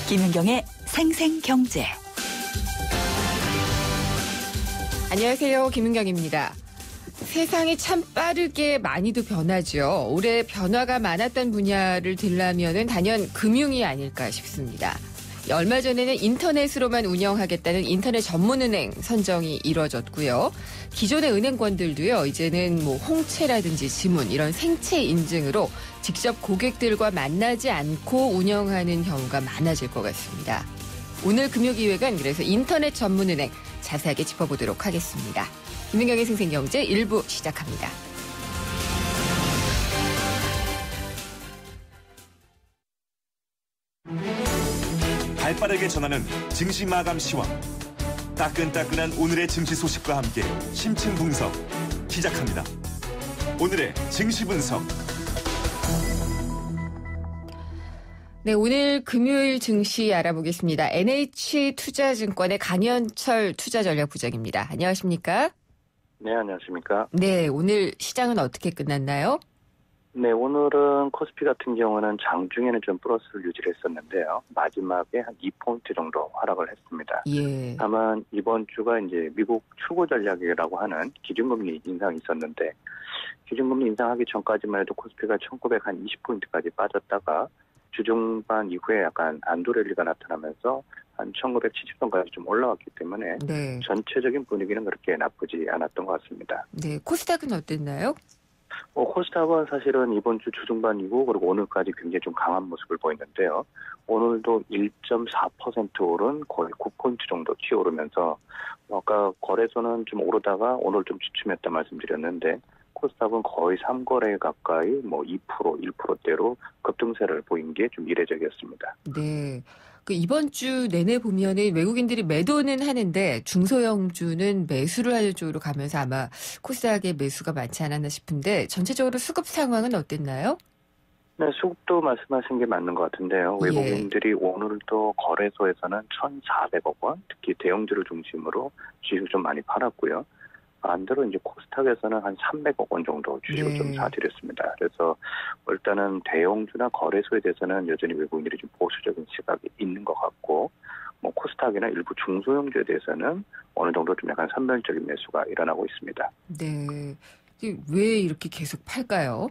김은경의 생생경제. 안녕하세요. 김은경입니다. 세상이 참 빠르게 많이도 변하죠. 올해 변화가 많았던 분야를 들라면은 단연 금융이 아닐까 싶습니다. 얼마 전에는 인터넷으로만 운영하겠다는 인터넷 전문은행 선정이 이뤄졌고요. 기존의 은행권들도요, 이제는 홍채라든지 지문 이런 생체 인증으로 직접 고객들과 만나지 않고 운영하는 경우가 많아질 것 같습니다. 오늘 금요기획은 그래서 인터넷 전문은행 자세하게 짚어보도록 하겠습니다. 김은경의 생생경제 1부 시작합니다. 발빠르게 전하는 증시 마감 시황. 따끈따끈한 오늘의 증시 소식과 함께 심층 분석 시작합니다. 오늘의 증시 분석. 네, 오늘 금요일 증시 알아보겠습니다. NH투자증권의 강현철 투자전략부장입니다. 안녕하십니까? 네, 안녕하십니까? 네, 오늘 시장은 어떻게 끝났나요? 네, 오늘은 코스피 같은 경우는 장중에는 좀 플러스를 유지를 했었는데요. 마지막에 한 2포인트 정도 하락을 했습니다. 예. 다만 이번 주가 이제 미국 출구 전략이라고 하는 기준금리 인상이 있었는데, 기준금리 인상하기 전까지만 해도 코스피가 1920포인트까지 빠졌다가 주중반 이후에 약간 안도랠리가 나타나면서 한 1970선까지 좀 올라왔기 때문에 네. 전체적인 분위기는 그렇게 나쁘지 않았던 것 같습니다. 네, 코스닥은 어땠나요? 코스닥은 사실은 이번 주 주중반 이후 그리고 오늘까지 굉장히 좀 강한 모습을 보이는데요. 오늘도 1.4% 오른 거의 9포인트 정도 튀어오르면서 아까 거래소는 좀 오르다가 오늘 좀 주춤했다 말씀드렸는데 코스닥은 거의 3거래 가까이 2%, 1%대로 급등세를 보인 게 좀 이례적이었습니다. 네. 이번 주 내내 보면은 외국인들이 매도는 하는데 중소형주는 매수를 하는 쪽으로 가면서 아마 코스닥의 매수가 많지 않았나 싶은데 전체적으로 수급 상황은 어땠나요? 네, 수급도 말씀하신 게 맞는 것 같은데요. 예. 외국인들이 오늘도 거래소에서는 1,400억 원, 특히 대형주를 중심으로 주식을 좀 많이 팔았고요. 반대로 이제 코스닥에서는 한 300억 원 정도 주식을 좀 사들였습니다. 그래서 일단은 대형주나 거래소에 대해서는 여전히 외국인들이 좀 보수적인 시각이 있는 것 같고, 코스닥이나 일부 중소형주에 대해서는 어느 정도 좀 약간 선별적인 매수가 일어나고 있습니다. 네. 왜 이렇게 계속 팔까요?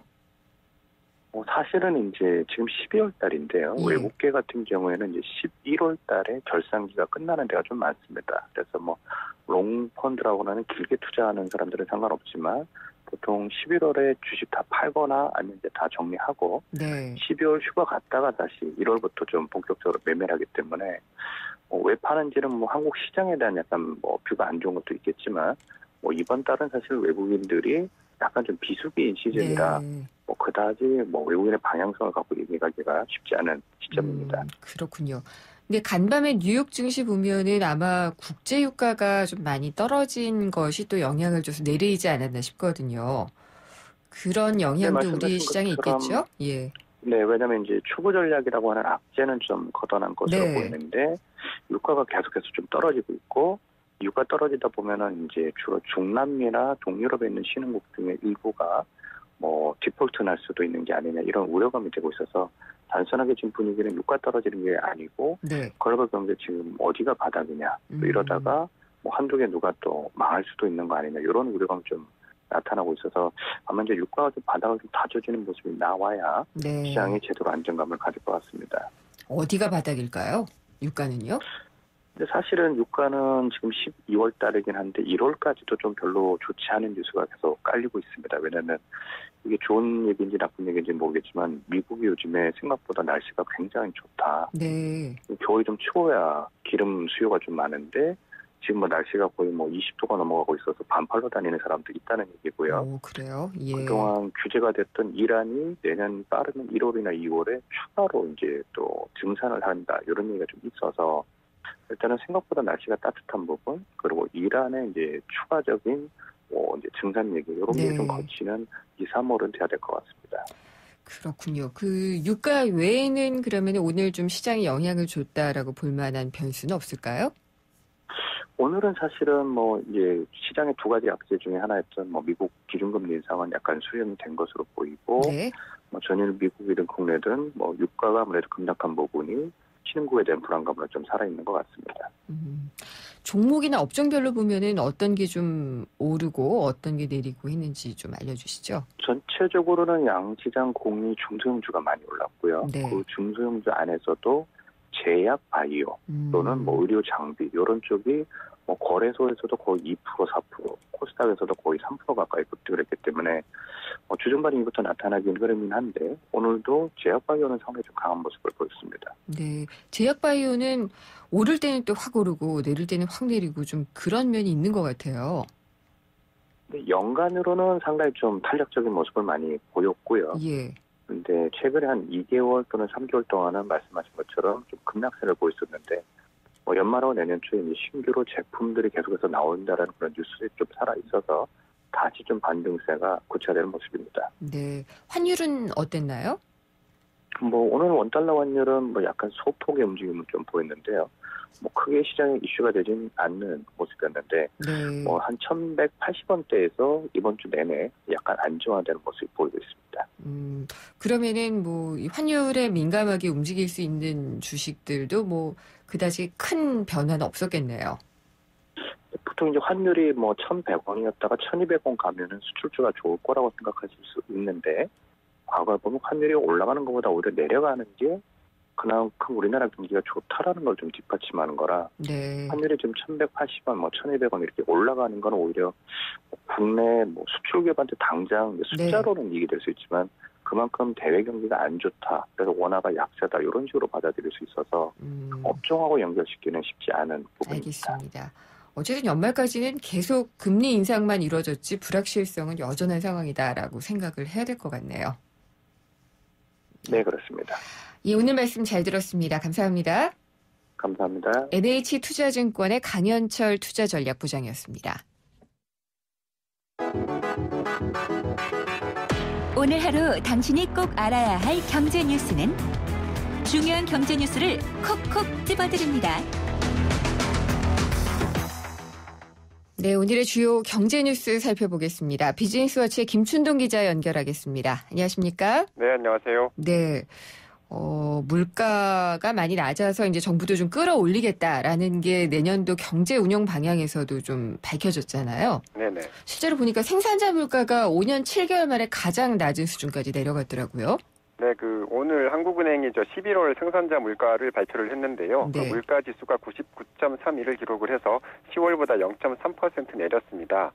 사실은 이제 지금 12월 달인데요. 예. 외국계 같은 경우에는 이제 11월 달에 결산기가 끝나는 데가 좀 많습니다. 그래서 롱펀드라고 하는 길게 투자하는 사람들은 상관없지만 보통 11월에 주식 다 팔거나 아니면 이제 다 정리하고 네. 12월 휴가 갔다가 다시 1월부터 좀 본격적으로 매매를 하기 때문에 왜 파는지는 한국 시장에 대한 약간 뷰가 안 좋은 것도 있겠지만 이번 달은 사실 외국인들이 약간 좀 비수기인 시즌이라 네. 그다지 외국인의 방향성을 갖고 얘기하기가 쉽지 않은 시점입니다. 그렇군요. 근데 간밤에 뉴욕 증시 보면은 아마 국제 유가가 좀 많이 떨어진 것이 또 영향을 줘서 내리지 않았나 싶거든요. 그런 영향도 우리 시장에 있겠죠? 예. 네, 왜냐하면 이제 추구 전략이라고 하는 악재는 좀 걷어난 것으로 보이는데 유가가 계속해서 좀 떨어지고 있고 유가 떨어지다 보면은 이제 주로 중남미나 동유럽에 있는 신흥국 중에 일부가 디폴트 날 수도 있는 게 아니냐 이런 우려감이 되고 있어서 단순하게 지금 분위기는 유가 떨어지는 게 아니고 글로벌 경제 지금 어디가 바닥이냐 또 이러다가 한두 개 누가 또 망할 수도 있는 거 아니냐 이런 우려감이 좀 나타나고 있어서 아마 이제 유가가 좀 바닥을 좀 다져주는 모습이 나와야 시장이 제대로 안정감을 가질 것 같습니다. 어디가 바닥일까요? 유가는요? 근데 사실은 유가는 지금 12월 달이긴 한데 1월까지도 좀 별로 좋지 않은 뉴스가 계속 깔리고 있습니다. 왜냐하면 이게 좋은 얘기인지 나쁜 얘기인지 모르겠지만 미국이 요즘에 생각보다 날씨가 굉장히 좋다. 네. 겨울이 좀 추워야 기름 수요가 좀 많은데 지금 날씨가 거의 20도가 넘어가고 있어서 반팔로 다니는 사람도 있다는 얘기고요. 오, 그래요? 예. 그동안 규제가 됐던 이란이 내년 빠르면 1월이나 2월에 추가로 이제 또 증산을 한다 이런 얘기가 좀 있어서 일단은 생각보다 날씨가 따뜻한 부분 그리고 이란의 이제 추가적인 이제 증산 얘기 이런 게 좀 거치는 2, 3월은 돼야 될 것 같습니다. 그렇군요. 유가 외에는 그러면 오늘 좀 시장에 영향을 줬다라고 볼 만한 변수는 없을까요? 오늘은 사실은 이제 시장의 두 가지 악재 중에 하나였던 미국 기준금리 인상은 약간 수렴이 된 것으로 보이고 전일 미국이든 국내든 유가가 아무래도 급락한 부분이 신흥국에 대한 불안감은 좀 살아있는 것 같습니다. 종목이나 업종별로 보면은 어떤 게 좀 오르고 어떤 게 내리고 했는지 좀 알려주시죠. 전체적으로는 양시장 공유 중소형주가 많이 올랐고요. 네. 그 중소형주 안에서도 제약 바이오 또는 뭐 의료 장비 이런 쪽이 뭐 거래소에서도 거의 2%, 4%, 코스닥에서도 거의 3% 가까이 급등을 했기 때문에 주중 반응부터 나타나긴 흐름이긴 한데 오늘도 제약 바이오는 상당히 좀 강한 모습을 보였습니다. 네, 제약 바이오는 오를 때는 또 확 오르고 내릴 때는 확 내리고 좀 그런 면이 있는 것 같아요. 네, 연간으로는 상당히 좀 탄력적인 모습을 많이 보였고요. 예. 근데 최근에 한 2개월 또는 3개월 동안은 말씀하신 것처럼 좀 급락세를 보였었는데 연말하고 내년 초에 이제 신규로 제품들이 계속해서 나온다라는 그런 뉴스들이 좀 살아 있어서 다시 좀 반등세가 구체화되는 모습입니다. 네, 환율은 어땠나요? 오늘 원달러 환율은 약간 소폭의 움직임을 좀 보였는데요. 크게 시장에 이슈가 되진 않는 모습이었는데 네. 한 1,180원대에서 이번 주 내내 약간 안정화되는 모습이 보이고 있습니다. 그러면은 이 환율에 민감하게 움직일 수 있는 주식들도 그다지 큰 변화는 없었겠네요. 보통 이제 환율이 1,100원이었다가 1,200원 가면은 수출주가 좋을 거라고 생각하실 수 있는데 과거에 보면 환율이 올라가는 것보다 오히려 내려가는 게 그만큼 우리나라 경기가 좋다라는 걸 좀 뒷받침하는 거라 네. 환율이 지금 1,180원, 1,200원 이렇게 올라가는 건 오히려 국내 수출 기업한테 당장 숫자로는 이익이 될 수 있지만 그만큼 대외 경기가 안 좋다. 그래서 원화가 약세다. 이런 식으로 받아들일 수 있어서 업종하고 연결시키는 쉽지 않은 부분입니다. 알겠습니다. 어쨌든 연말까지는 계속 금리 인상만 이루어졌지 불확실성은 여전한 상황이다라고 생각을 해야 될 것 같네요. 네, 그렇습니다. 예, 오늘 말씀 잘 들었습니다. 감사합니다. 감사합니다. NH투자증권의 강현철 투자전략부장이었습니다. 오늘 하루 당신이 꼭 알아야 할 경제 뉴스는 중요한 경제 뉴스를 콕콕 집어드립니다. 네, 오늘의 주요 경제 뉴스 살펴보겠습니다. 비즈니스워치의 김춘동 기자 연결하겠습니다. 안녕하십니까? 네, 안녕하세요. 네. 물가가 많이 낮아서 이제 정부도 좀 끌어올리겠다라는 게 내년도 경제 운영 방향에서도 좀 밝혀졌잖아요. 네네. 실제로 보니까 생산자 물가가 5년 7개월 만에 가장 낮은 수준까지 내려갔더라고요. 네, 오늘 한국은행이 11월 생산자 물가를 발표를 했는데요. 네. 물가 지수가 99.31을 기록을 해서 10월보다 0.3% 내렸습니다.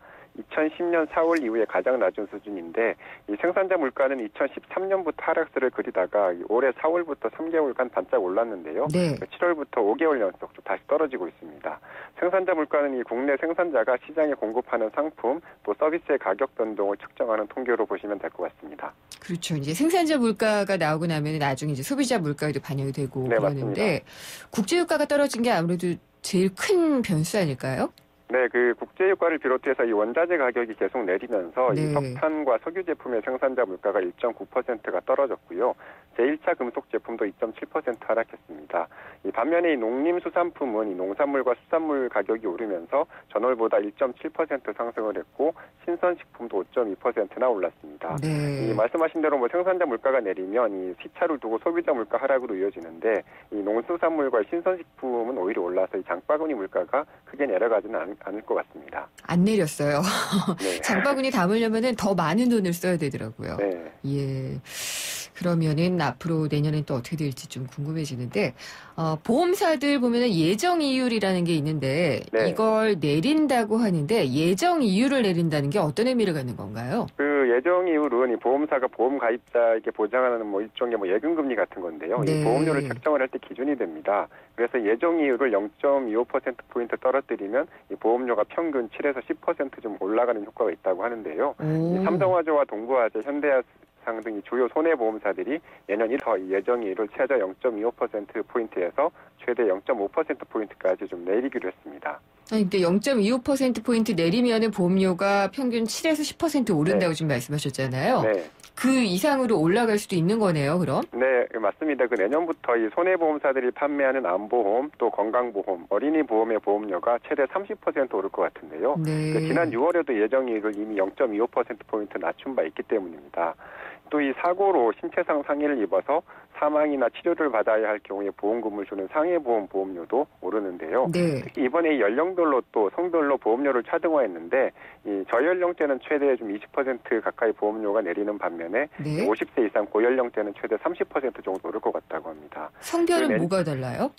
2010년 4월 이후에 가장 낮은 수준인데 이 생산자 물가는 2013년부터 하락세를 그리다가 올해 4월부터 3개월간 반짝 올랐는데요. 네. 7월부터 5개월 연속 다시 떨어지고 있습니다. 생산자 물가는 이 국내 생산자가 시장에 공급하는 상품 또 서비스의 가격 변동을 측정하는 통계로 보시면 될 것 같습니다. 그렇죠. 이제 생산자 물가가 나오고 나면 나중에 이제 소비자 물가에도 반영이 되고 네, 그러는데 국제유가가 떨어진 게 아무래도 제일 큰 변수 아닐까요? 네, 국제유가를 비롯해서 이 원자재 가격이 계속 내리면서 네. 이 석탄과 석유 제품의 생산자 물가가 1.9%가 떨어졌고요. 제1차 금속 제품도 2.7% 하락했습니다. 반면에 이 농림수산품은 이 농산물과 수산물 가격이 오르면서 전월보다 1.7% 상승을 했고 신선식품도 5.2%나 올랐습니다. 네. 말씀하신 대로 생산자 물가가 내리면 이 시차를 두고 소비자 물가 하락으로 이어지는데 이 농수산물과 신선식품은 오히려 올라서 이 장바구니 물가가 크게 내려가지는 않을 것 같습니다. 안 내렸어요. 네. 장바구니 담으려면은 더 많은 돈을 써야 되더라고요. 네. 예. 그러면은 앞으로 내년엔 또 어떻게 될지 좀 궁금해지는데, 보험사들 보면은 예정 이율이라는 게 있는데, 네. 이걸 내린다고 하는데, 예정 이율을 내린다는 게 어떤 의미를 갖는 건가요? 예정 이율은 이 보험사가 보험 가입자에게 보장하는 일종의 예금금리 같은 건데요. 네. 이 보험료를 책정을 할 때 기준이 됩니다. 그래서 예정 이율을 0.25%포인트 떨어뜨리면 이 보험료가 평균 7에서 10% 좀 올라가는 효과가 있다고 하는데요. 이 삼성화재와 동부화재, 현대해상 등 주요 손해보험사들이 내년 1월 예정이율을 최저 0.25%포인트에서 최대 0.5%포인트까지 좀 내리기로 했습니다. 아니, 근데 0.25%포인트 내리면은 보험료가 평균 7에서 10% 오른다고 네. 지금 말씀하셨잖아요. 네. 그 이상으로 올라갈 수도 있는 거네요, 그럼? 네, 맞습니다. 내년부터 이 손해보험사들이 판매하는 암보험, 또 건강보험, 어린이보험의 보험료가 최대 30% 오를 것 같은데요. 네. 지난 6월에도 예정이익을 이미 0.25%포인트 낮춘 바 있기 때문입니다. 또 이 사고로 신체상 상해를 입어서 사망이나 치료를 받아야 할 경우에 보험금을 주는 상해보험 보험료도 오르는데요. 네. 특히 이번에 이 연령별로 또 성별로 보험료를 차등화했는데 이 저연령대는 최대 좀 20% 가까이 보험료가 내리는 반면에 네. 50세 이상 고연령대는 최대 30% 정도 오를 것 같다고 합니다. 성별은 뭐가 달라요?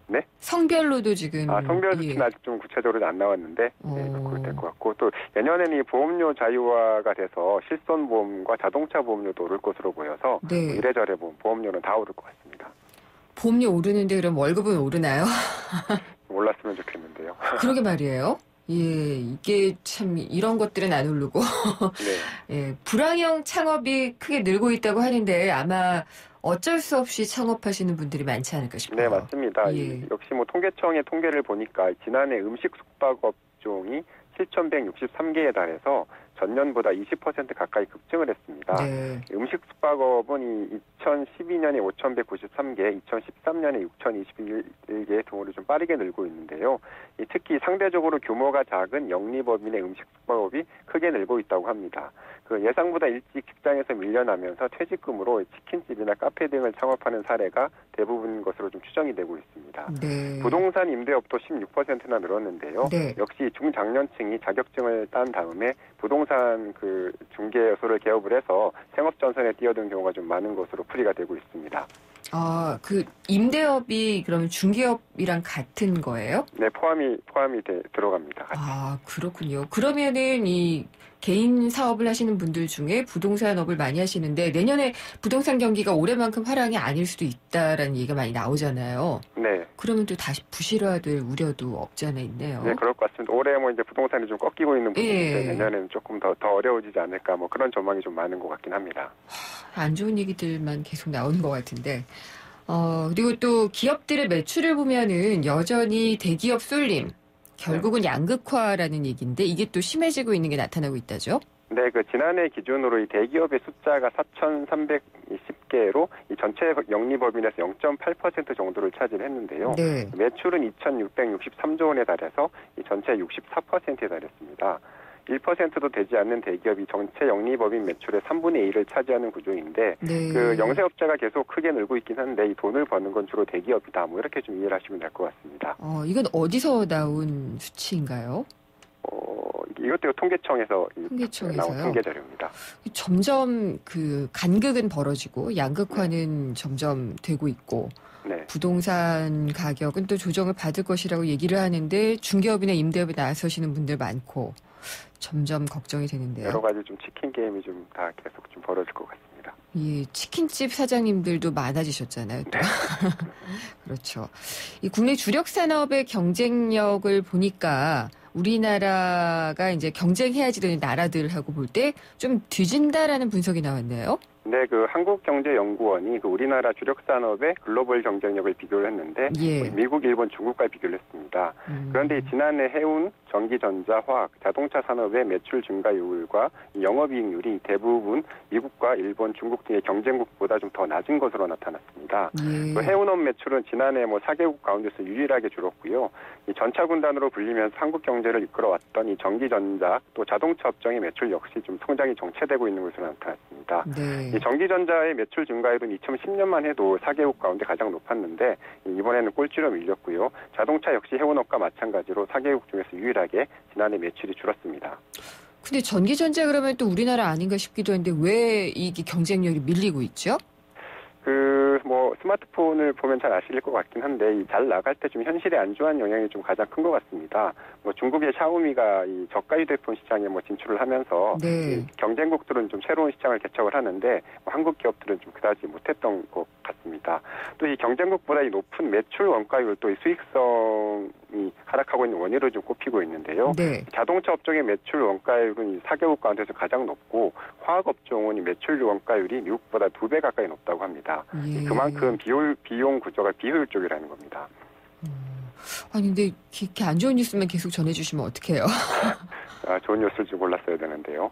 네? 성별로도 지금. 성별 수치는 아직 좀 구체적으로 안 나왔는데, 그럴 될 것 같고, 또 내년에는 이 보험료 자유화가 돼서 실손보험과 자동차 보험료도 오를 것으로 보여서 네. 이래저래 보험료는 다 오를 것 같습니다. 보험료 오르는데 그럼 월급은 오르나요? 올랐으면 좋겠는데요. 그러게 말이에요. 예, 이게 참 이런 것들은 안 오르고 네. 예, 불황형 창업이 크게 늘고 있다고 하는데 아마 어쩔 수 없이 창업하시는 분들이 많지 않을까 싶어요. 네, 맞습니다. 예. 역시 뭐 통계청의 통계를 보니까 지난해 음식 숙박 업종이 7,163개에 달해서 전년보다 20% 가까이 급증을 했습니다. 네. 음식 숙박업은 2012년에 5,193개, 2013년에 6,021개 등으로 좀 빠르게 늘고 있는데요. 특히 상대적으로 규모가 작은 영리법인의 음식 숙박업이 크게 늘고 있다고 합니다. 그 예상보다 일찍 직장에서 밀려나면서 퇴직금으로 치킨집이나 카페 등을 창업하는 사례가 대부분인 것으로 좀 추정이 되고 있습니다. 네. 부동산 임대업도 16%나 늘었는데요. 네. 역시 중장년층이 자격증을 딴 다음에 부동산 그 중개소를 개업을 해서 생업 전선에 뛰어든 경우가 좀 많은 것으로 풀이가 되고 있습니다. 그 임대업이 그러면 중개업이랑 같은 거예요? 네, 포함이 들어갑니다. 그렇군요. 그러면은 이 개인 사업을 하시는 분들 중에 부동산업을 많이 하시는데 내년에 부동산 경기가 올해만큼 화랑이 아닐 수도 있다라는 얘기가 많이 나오잖아요. 네. 그러면 또 다시 부실화될 우려도 없지 않아 있네요. 네, 그럴 것 같습니다. 올해 뭐 이제 부동산이 좀 꺾이고 있는 부분인데 예. 내년에는 조금 더 어려워지지 않을까 뭐 그런 전망이 좀 많은 것 같긴 합니다. 안 좋은 얘기들만 계속 나오는 것 같은데. 그리고 또 기업들의 매출을 보면은 여전히 대기업 쏠림, 결국은 양극화라는 얘기인데 이게 또 심해지고 있는 게 나타나고 있다죠? 네, 그 지난해 기준으로 이 대기업의 숫자가 4,320개로 이 전체 영리법인에서 0.8% 정도를 차지했는데요. 네. 매출은 2,663조 원에 달해서 이 전체 64%에 달했습니다. 1%도 되지 않는 대기업이 전체 영리법인 매출의 3분의 1을 차지하는 구조인데 네. 그 영세업자가 계속 크게 늘고 있긴 한데 이 돈을 버는 건 주로 대기업이다. 뭐 이렇게 좀 이해를 하시면 될 것 같습니다. 이건 어디서 나온 수치인가요? 이것도 통계청에서 통계청에서요? 나온 통계 자료입니다. 점점 그 간극은 벌어지고 양극화는 점점 되고 있고 네. 부동산 가격은 또 조정을 받을 것이라고 얘기를 하는데 중개업이나 임대업에 나서시는 분들 많고 점점 걱정이 되는데요. 여러 가지 좀 치킨 게임이 좀 다 계속 좀 벌어질 것 같습니다. 예, 치킨집 사장님들도 많아지셨잖아요. 또. 네. 그렇죠. 이 국내 주력 산업의 경쟁력을 보니까 우리나라가 이제 경쟁해야지 되는 나라들하고 볼 때 좀 뒤진다라는 분석이 나왔네요. 네, 그 한국경제연구원이 그 우리나라 주력 산업의 글로벌 경쟁력을 비교를 했는데 예. 미국, 일본, 중국과 비교를 했습니다. 그런데 지난해 해운, 전기전자, 화학, 자동차 산업의 매출 증가율과 영업이익률이 대부분 미국과 일본, 중국 등의 경쟁국보다 좀 더 낮은 것으로 나타났습니다. 예. 그 해운업 매출은 지난해 4개국 가운데서 유일하게 줄었고요. 이 전차군단으로 불리면서 한국 경제를 이끌어왔던 이 전기전자 또 자동차 업종의 매출 역시 좀 성장이 정체되고 있는 것으로 나타났습니다. 네. 이 전기전자의 매출 증가율은 2010년만 해도 4개국 가운데 가장 높았는데 이번에는 꼴찌로 밀렸고요. 자동차 역시 해운업과 마찬가지로 4개국 중에서 유일하게 지난해 매출이 줄었습니다. 근데 전기전자 그러면 또 우리나라 아닌가 싶기도 한데 왜 이게 경쟁력이 밀리고 있죠? 스마트폰을 보면 잘 아실 것 같긴 한데 잘 나갈 때 좀 현실에 안주한 영향이 좀 가장 큰 것 같습니다. 중국의 샤오미가 이 저가 휴대폰 시장에 진출을 하면서 네. 경쟁국들은 좀 새로운 시장을 개척을 하는데 한국 기업들은 좀 그다지 못했던 것 같습니다. 또 이 경쟁국보다 이 높은 매출 원가율 또 이 수익성이 하락하고 있는 원인으로 좀 꼽히고 있는데요. 네. 자동차 업종의 매출 원가율은 이 4개국 가운데서 가장 높고 화학 업종은 이 매출 원가율이 미국보다 2배 가까이 높다고 합니다. 예. 그만큼 비용 구조가 비효율적이라는 겁니다. 아니 근데 이렇게 안 좋은 뉴스만 계속 전해주시면 어떡해요? 좋은 뉴스를 좀 골랐어야 되는데요.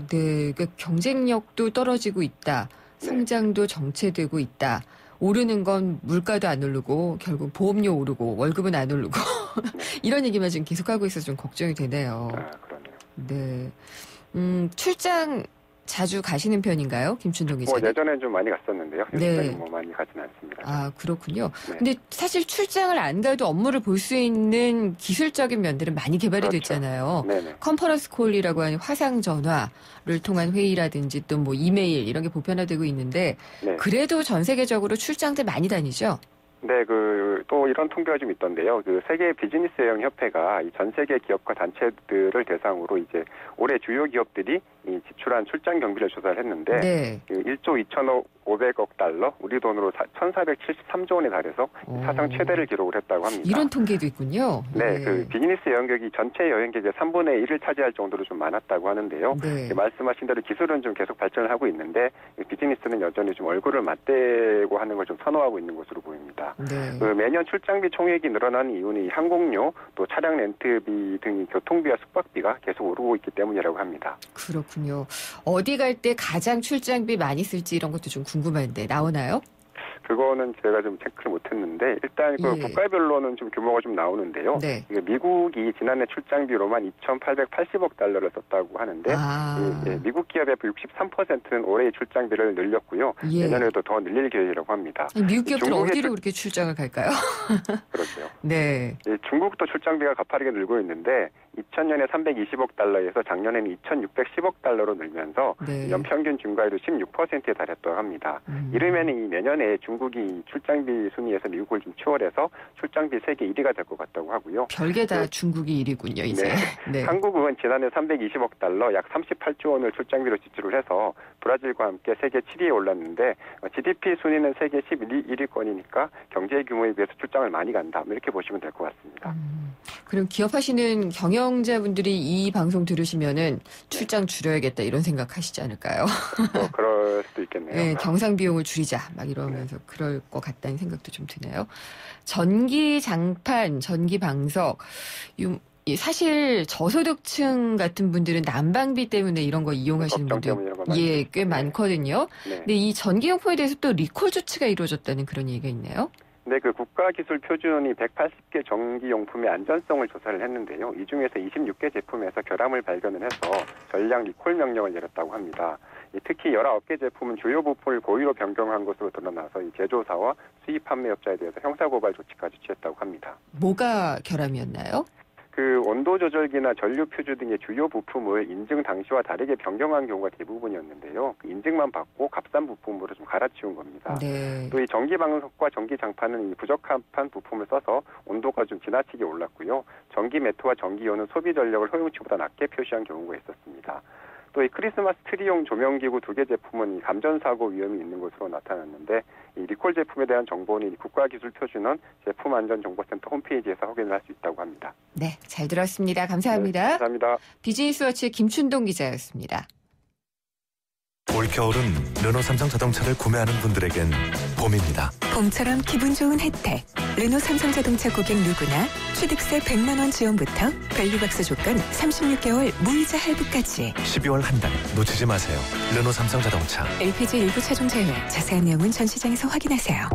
네. 그러니까 경쟁력도 떨어지고 있다. 성장도 정체되고 있다. 오르는 건 물가도 안 오르고 결국 보험료 오르고 월급은 안 오르고 이런 얘기만 지금 계속 하고 있어서 좀 걱정이 되네요. 그러네요. 네. 출장 자주 가시는 편인가요? 김춘동 기자님? 예전에는 좀 많이 갔었는데요. 요즘에는 많이 가지는 않습니다. 아, 그렇군요. 네. 근데 사실 출장을 안 가도 업무를 볼 수 있는 기술적인 면들은 많이 개발이 됐잖아요. 네네. 컨퍼런스 콜이라고 하는 화상 전화를 통한 회의라든지 또 뭐 이메일 이런 게 보편화되고 있는데 네. 그래도 전 세계적으로 출장들 많이 다니죠? 네, 또 이런 통계가 좀 있던데요. 세계 비즈니스 여행 협회가 이 전 세계 기업과 단체들을 대상으로 이제 올해 주요 기업들이 이 지출한 출장 경비를 조사를 했는데, 네. 1조 2,500억 달러, 우리 돈으로 1,473조 원에 달해서 사상 최대를 기록을 했다고 합니다. 이런 통계도 있군요. 네, 비즈니스 여행객이 전체 여행객의 3분의 1을 차지할 정도로 좀 많았다고 하는데요. 네. 말씀하신 대로 기술은 좀 계속 발전을 하고 있는데, 비즈니스는 여전히 좀 얼굴을 맞대고 하는 걸 좀 선호하고 있는 것으로 보입니다. 네. 매년 출장비 총액이 늘어나는 이유는 항공료, 또 차량 렌트비 등 교통비와 숙박비가 계속 오르고 있기 때문이라고 합니다. 그렇군요. 어디 갈 때 가장 출장비 많이 쓸지 이런 것도 좀 궁금한데 나오나요? 그거는 제가 좀 체크를 못했는데 일단 국가별로는 좀 규모가 좀 나오는데요. 네. 미국이 지난해 출장비로만 2,880억 달러를 썼다고 하는데 미국 기업의 63%는 올해의 출장비를 늘렸고요. 내년에도 더 늘릴 계획이라고 합니다. 미국 기업들은 어디로 그렇게 출장을 갈까요? 그렇죠. 네. 중국도 출장비가 가파르게 늘고 있는데 2000년에 320억 달러에서 작년에는 2,610억 달러로 늘면서 연평균 증가율이 16%에 달했다고 합니다. 이르면 이 내년에 중국이 출장비 순위에서 미국을 좀 추월해서 출장비 세계 1위가 될 것 같다고 하고요. 별게 다 중국이 1위군요, 이제. 네. 한국은 지난해 320억 달러, 약 38조 원을 출장비로 지출을 해서 브라질과 함께 세계 7위에 올랐는데 GDP 순위는 세계 11위권이니까 경제 규모에 비해서 출장을 많이 간다. 이렇게 보시면 될 것 같습니다. 그럼 기업하시는 경영자분들이 이 방송 들으시면은 출장 줄여야겠다 이런 생각하시지 않을까요? 그럴 수도 있겠네요. 네, 경상 비용을 줄이자 막 이러면서 그럴 것 같다는 생각도 좀 드네요. 전기 장판, 전기 방석, 사실 저소득층 같은 분들은 난방비 때문에 이런 거 이용하시는 분들 꽤 많거든요. 네. 근데 이 전기용품에 대해서 또 리콜 조치가 이루어졌다는 그런 얘기가 있네요. 네, 국가기술표준이 180개 전기용품의 안전성을 조사를 했는데요. 이 중에서 26개 제품에서 결함을 발견을 해서 전량 리콜 명령을 내렸다고 합니다. 특히 19개 제품은 주요 부품을 고의로 변경한 것으로 드러나서 이 제조사와 수입 판매업자에 대해서 형사고발 조치까지 취했다고 합니다. 뭐가 결함이었나요? 온도 조절기나 전류 퓨즈 등의 주요 부품을 인증 당시와 다르게 변경한 경우가 대부분이었는데요. 인증만 받고 값싼 부품으로 좀 갈아치운 겁니다. 네. 또 이 전기 방석과 전기 장판은 부적합한 부품을 써서 온도가 좀 지나치게 올랐고요. 전기 매트와 전기요는 소비 전력을 허용치보다 낮게 표시한 경우가 있었습니다. 또 이 크리스마스 트리용 조명기구 2개 제품은 감전사고 위험이 있는 것으로 나타났는데 이 리콜 제품에 대한 정보는 국가기술표준원 제품안전정보센터 홈페이지에서 확인을 할 수 있다고 합니다. 네, 잘 들었습니다. 감사합니다. 네, 감사합니다. 비즈니스워치의 김춘동 기자였습니다. 올겨울은 르노 삼성 자동차를 구매하는 분들에겐 봄입니다. 봄처럼 기분 좋은 혜택. 르노 삼성 자동차 고객 누구나 취득세 100만 원 지원부터 밸류박스 조건 36개월 무이자 할부까지. 12월 한 달 놓치지 마세요. 르노 삼성 자동차. LPG 일부 차종 제외. 자세한 내용은 전 시장에서 확인하세요.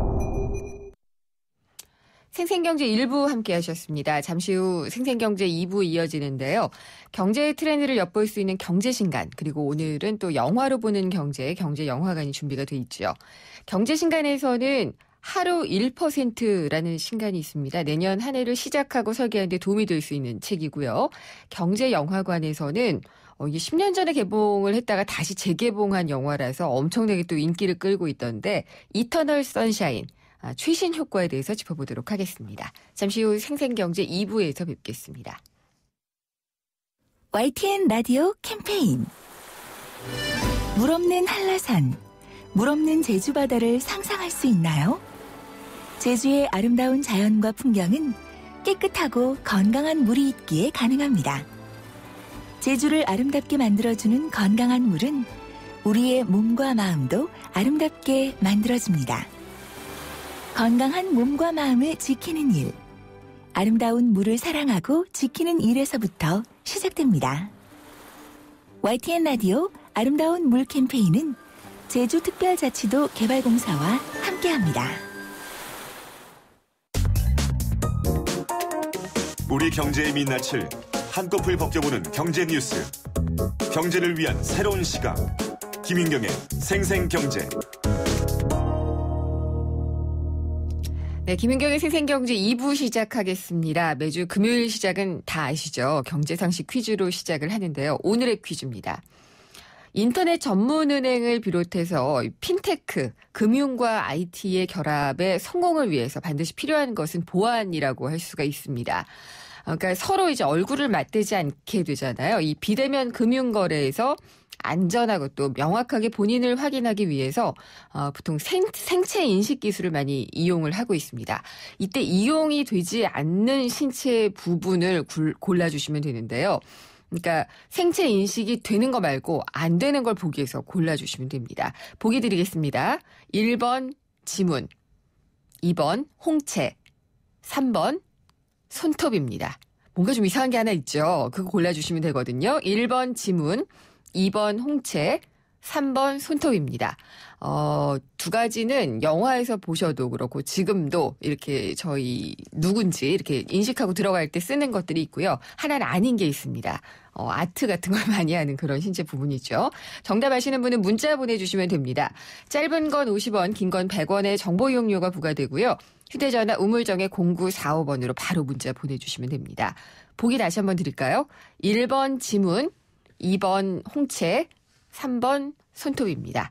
생생경제 1부 함께 하셨습니다. 잠시 후 생생경제 2부 이어지는데요. 경제의 트렌드를 엿볼 수 있는 경제신간, 그리고 오늘은 또 영화로 보는 경제영화관이 준비가 돼 있죠. 경제신간에서는 하루 1%라는 신간이 있습니다. 내년 한 해를 시작하고 설계하는 데 도움이 될 수 있는 책이고요. 경제영화관에서는 이게 10년 전에 개봉을 했다가 다시 재개봉한 영화라서 엄청나게 또 인기를 끌고 있던데 이터널 선샤인. 최신 효과에 대해서 짚어보도록 하겠습니다. 잠시 후 생생경제 2부에서 뵙겠습니다. YTN 라디오 캠페인 물 없는 한라산, 물 없는 제주 바다를 상상할 수 있나요? 제주의 아름다운 자연과 풍경은 깨끗하고 건강한 물이 있기에 가능합니다. 제주를 아름답게 만들어주는 건강한 물은 우리의 몸과 마음도 아름답게 만들어줍니다. 건강한 몸과 마음을 지키는 일. 아름다운 물을 사랑하고 지키는 일에서부터 시작됩니다. YTN 라디오 아름다운 물 캠페인은 제주특별자치도 개발공사와 함께합니다. 우리 경제의 민낯을 한꺼풀 벗겨보는 경제 뉴스. 경제를 위한 새로운 시각. 김인경의 생생경제. 네, 김은경의 생생경제 2부 시작하겠습니다. 매주 금요일 시작은 다 아시죠? 경제상식 퀴즈로 시작을 하는데요. 오늘의 퀴즈입니다. 인터넷 전문은행을 비롯해서 핀테크, 금융과 IT의 결합의 성공을 위해서 반드시 필요한 것은 보안이라고 할 수가 있습니다. 그러니까 서로 이제 얼굴을 맞대지 않게 되잖아요. 이 비대면 금융거래에서 안전하고 또 명확하게 본인을 확인하기 위해서 보통 생체 인식 기술을 많이 이용을 하고 있습니다. 이때 이용이 되지 않는 신체 부분을 골라주시면 되는데요. 그러니까 생체 인식이 되는 거 말고 안 되는 걸 보기 위해서 골라주시면 됩니다. 보기 드리겠습니다. 1번 지문, 2번 홍채, 3번 손톱입니다. 뭔가 좀 이상한 게 하나 있죠. 그거 골라주시면 되거든요. 1번 지문, 2번 홍채, 3번 손톱입니다. 두 가지는 영화에서 보셔도 그렇고 지금도 이렇게 저희 누군지 이렇게 인식하고 들어갈 때 쓰는 것들이 있고요. 하나는 아닌 게 있습니다. 아트 같은 걸 많이 하는 그런 신체 부분이죠. 정답 아시는 분은 문자 보내주시면 됩니다. 짧은 건 50원, 긴 건 100원의 정보 이용료가 부과되고요. 휴대전화 우물정의 0945번으로 바로 문자 보내주시면 됩니다. 보기 다시 한번 드릴까요? 1번 지문, 2번 홍채, 3번 손톱입니다.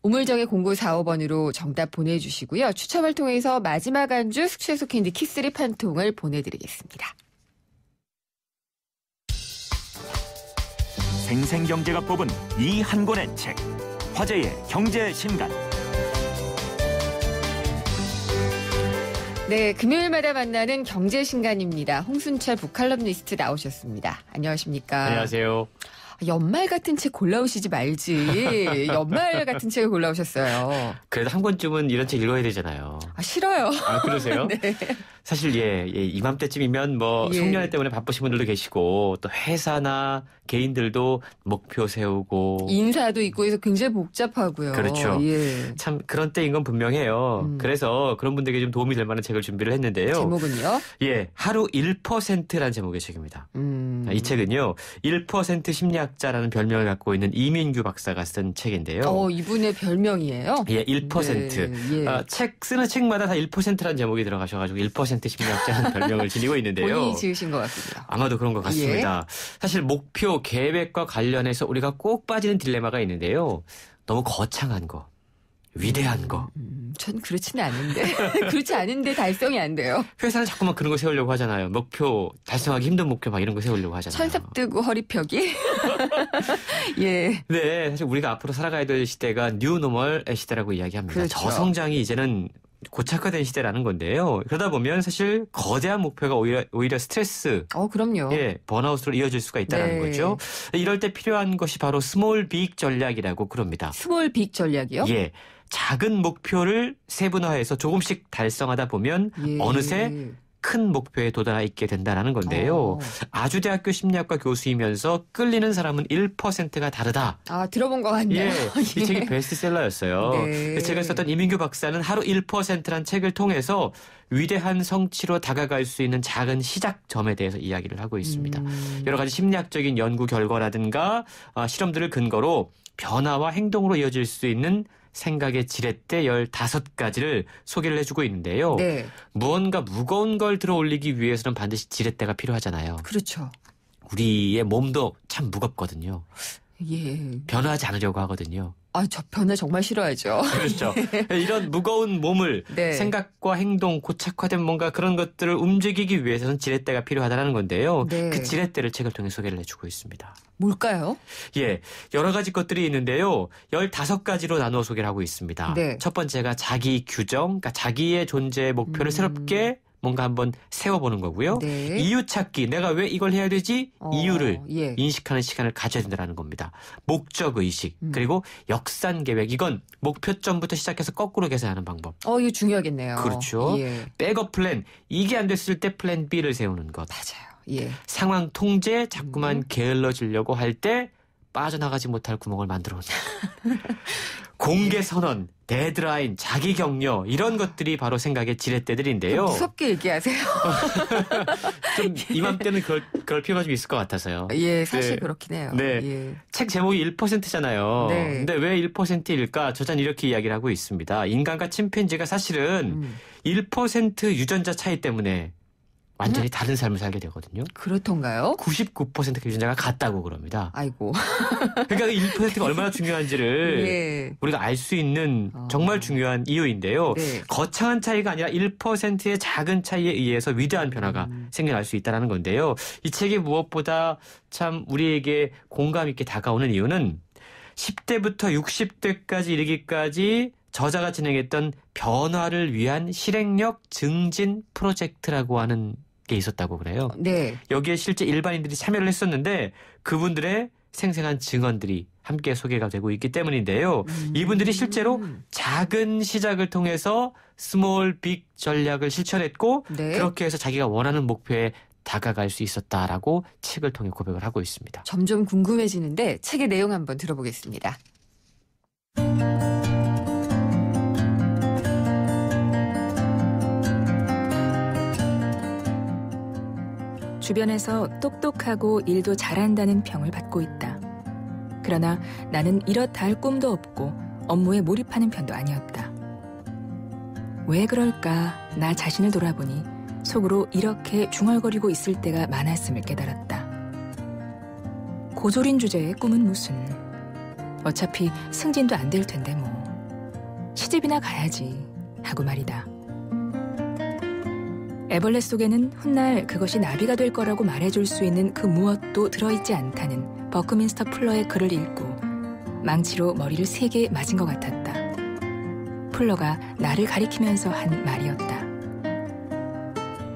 우물정의 0945번으로 정답 보내주시고요. 추첨을 통해서 마지막 안주 숙취해소 캔디 키스립 한 통을 보내드리겠습니다. 생생경제가 뽑은 이 한 권의 책. 화제의 경제신간. 네, 금요일마다 만나는 경제신간입니다. 홍순철 북칼럼니스트 나오셨습니다. 안녕하십니까? 안녕하세요. 연말 같은 책 골라오시지 말지. 연말 같은 책을 골라오셨어요. 그래도 한 권쯤은 이런 책 읽어야 되잖아요. 싫어요. 그러세요? 네. 사실 이맘때쯤이면 송년회 때문에 바쁘신 분들도 계시고 또 회사나 개인들도 목표 세우고 인사도 있고 해서 굉장히 복잡하고요. 그렇죠. 예. 참 그런 때인 건 분명해요. 그래서 그런 분들에게 좀 도움이 될 만한 책을 준비를 했는데요. 제목은요? 하루 1%라는 제목의 책입니다. 이 책은요. 1% 심리학자라는 별명을 갖고 있는 이민규 박사가 쓴 책인데요. 이분의 별명이에요? 1%. 네, 책 쓰는 책마다 다 1%라는 제목이 들어가셔가지고 1% 심리학자라는 별명을 지니고 있는데요. 본인이 지으신 것 같습니다. 아마도 그런 것 같습니다. 사실 목표, 계획과 관련해서 우리가 꼭 빠지는 딜레마가 있는데요. 너무 거창한 거, 위대한 거. 전 그렇지는 않은데. 그렇지 않은데 달성이 안 돼요. 회사는 자꾸만 그런 거 세우려고 하잖아요. 목표, 달성하기 힘든 목표 막 이런 거 세우려고 하잖아요. 천삽 뜨고 허리 펴기. 예. 네, 사실 우리가 앞으로 살아가야 될 시대가 뉴노멀의 시대라고 이야기합니다. 그렇죠. 저성장이 이제는 고착화된 시대라는 건데요. 그러다 보면 사실 거대한 목표가 오히려 스트레스, 그럼요. 번아웃으로 이어질 수가 있다는 거죠. 이럴 때 필요한 것이 바로 스몰 빅 전략이라고 그럽니다. 스몰 빅 전략이요? 작은 목표를 세분화해서 조금씩 달성하다 보면 어느새 큰 목표에 도달해 있게 된다는 건데요. 아주대학교 심리학과 교수이면서 끌리는 사람은 1%가 다르다. 들어본 것 같네요. 이 책이 베스트셀러였어요. 네. 그 책을 썼던 이민규 박사는 하루 1%란 책을 통해서 위대한 성취로 다가갈 수 있는 작은 시작점에 대해서 이야기를 하고 있습니다. 여러 가지 심리학적인 연구 결과라든가 실험들을 근거로 변화와 행동으로 이어질 수 있는 생각의 지렛대 15가지를 소개를 해주고 있는데요. 무언가 무거운 걸 들어올리기 위해서는 반드시 지렛대가 필요하잖아요. 그렇죠. 우리의 몸도 참 무겁거든요. 변화하지 않으려고 하거든요. 저 변화 정말 싫어하죠. 그렇죠. 이런 무거운 몸을 생각과 행동, 고착화된 뭔가 그런 것들을 움직이기 위해서는 지렛대가 필요하다는 건데요. 그 지렛대를 책을 통해 소개를 해주고 있습니다. 뭘까요? 여러 가지 것들이 있는데요. 15가지로 나누어 소개를 하고 있습니다. 첫 번째가 자기 규정, 그러니까 자기의 존재의 목표를 새롭게 뭔가 한번 세워보는 거고요. 이유 찾기, 내가 왜 이걸 해야 되지? 이유를 인식하는 시간을 가져야 된다는 겁니다. 목적의식, 그리고 역산계획. 이건 목표점부터 시작해서 거꾸로 계산하는 방법. 이거 중요하겠네요. 그렇죠. 백업 플랜, 이게 안 됐을 때 플랜 B를 세우는 것. 맞아요. 상황 통제, 자꾸만 게을러지려고 할 때 빠져나가지 못할 구멍을 만들어 온다. 공개 선언, 데드라인, 자기 격려 이런 것들이 바로 생각의 지렛대들인데요. 무섭게 얘기하세요. 좀 이맘때는 그럴 필요가 좀 있을 것 같아서요. 예, 사실 그렇긴 해요. 네. 예. 책 제목이 1%잖아요. 네. 근데 왜 1%일까? 저자는 이렇게 이야기를 하고 있습니다. 인간과 침팬지가 사실은 1% 유전자 차이 때문에 완전히 다른 삶을 살게 되거든요. 그렇던가요? 99%의 유전자가 같다고 그럽니다. 아이고. 그러니까 1%가 얼마나 중요한지를 예. 우리가 알 수 있는 정말 중요한 이유인데요. 네. 거창한 차이가 아니라 1%의 작은 차이에 의해서 위대한 변화가 생겨날 수 있다는 건데요. 이 책이 무엇보다 참 우리에게 공감 있게 다가오는 이유는 10대부터 60대까지 이르기까지 저자가 진행했던 변화를 위한 실행력 증진 프로젝트라고 하는 게 있었다고 그래요. 네. 여기에 실제 일반인들이 참여를 했었는데 그분들의 생생한 증언들이 함께 소개가 되고 있기 때문인데요. 이분들이 실제로 작은 시작을 통해서 스몰 빅 전략을 실천했고 네. 그렇게 해서 자기가 원하는 목표에 다가갈 수 있었다라고 책을 통해 고백을 하고 있습니다. 점점 궁금해지는데 책의 내용 한번 들어보겠습니다. 주변에서 똑똑하고 일도 잘한다는 평을 받고 있다. 그러나 나는 이렇다 할 꿈도 없고 업무에 몰입하는 편도 아니었다. 왜 그럴까 나 자신을 돌아보니 속으로 이렇게 중얼거리고 있을 때가 많았음을 깨달았다. 고졸인 주제에 꿈은 무슨. 어차피 승진도 안 될 텐데 뭐. 시집이나 가야지 하고 말이다. 애벌레 속에는 훗날 그것이 나비가 될 거라고 말해줄 수 있는 그 무엇도 들어있지 않다는 버크민스터 풀러의 글을 읽고 망치로 머리를 3개 맞은 것 같았다. 풀러가 나를 가리키면서 한 말이었다.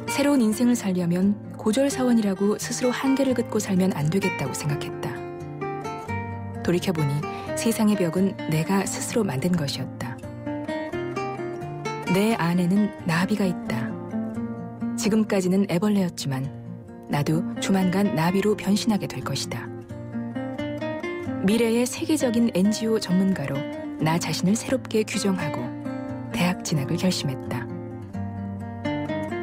새로운 인생을 살려면 고졸사원이라고 스스로 한계를 긋고 살면 안 되겠다고 생각했다. 돌이켜보니 세상의 벽은 내가 스스로 만든 것이었다. 내 안에는 나비가 있다. 지금까지는 애벌레였지만 나도 조만간 나비로 변신하게 될 것이다. 미래의 세계적인 NGO 전문가로 나 자신을 새롭게 규정하고 대학 진학을 결심했다.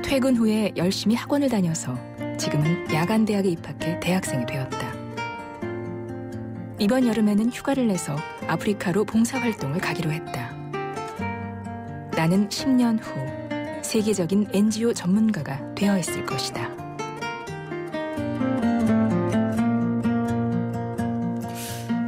퇴근 후에 열심히 학원을 다녀서 지금은 야간대학에 입학해 대학생이 되었다. 이번 여름에는 휴가를 내서 아프리카로 봉사활동을 가기로 했다. 나는 10년 후 세계적인 NGO 전문가가 되어 있을 것이다.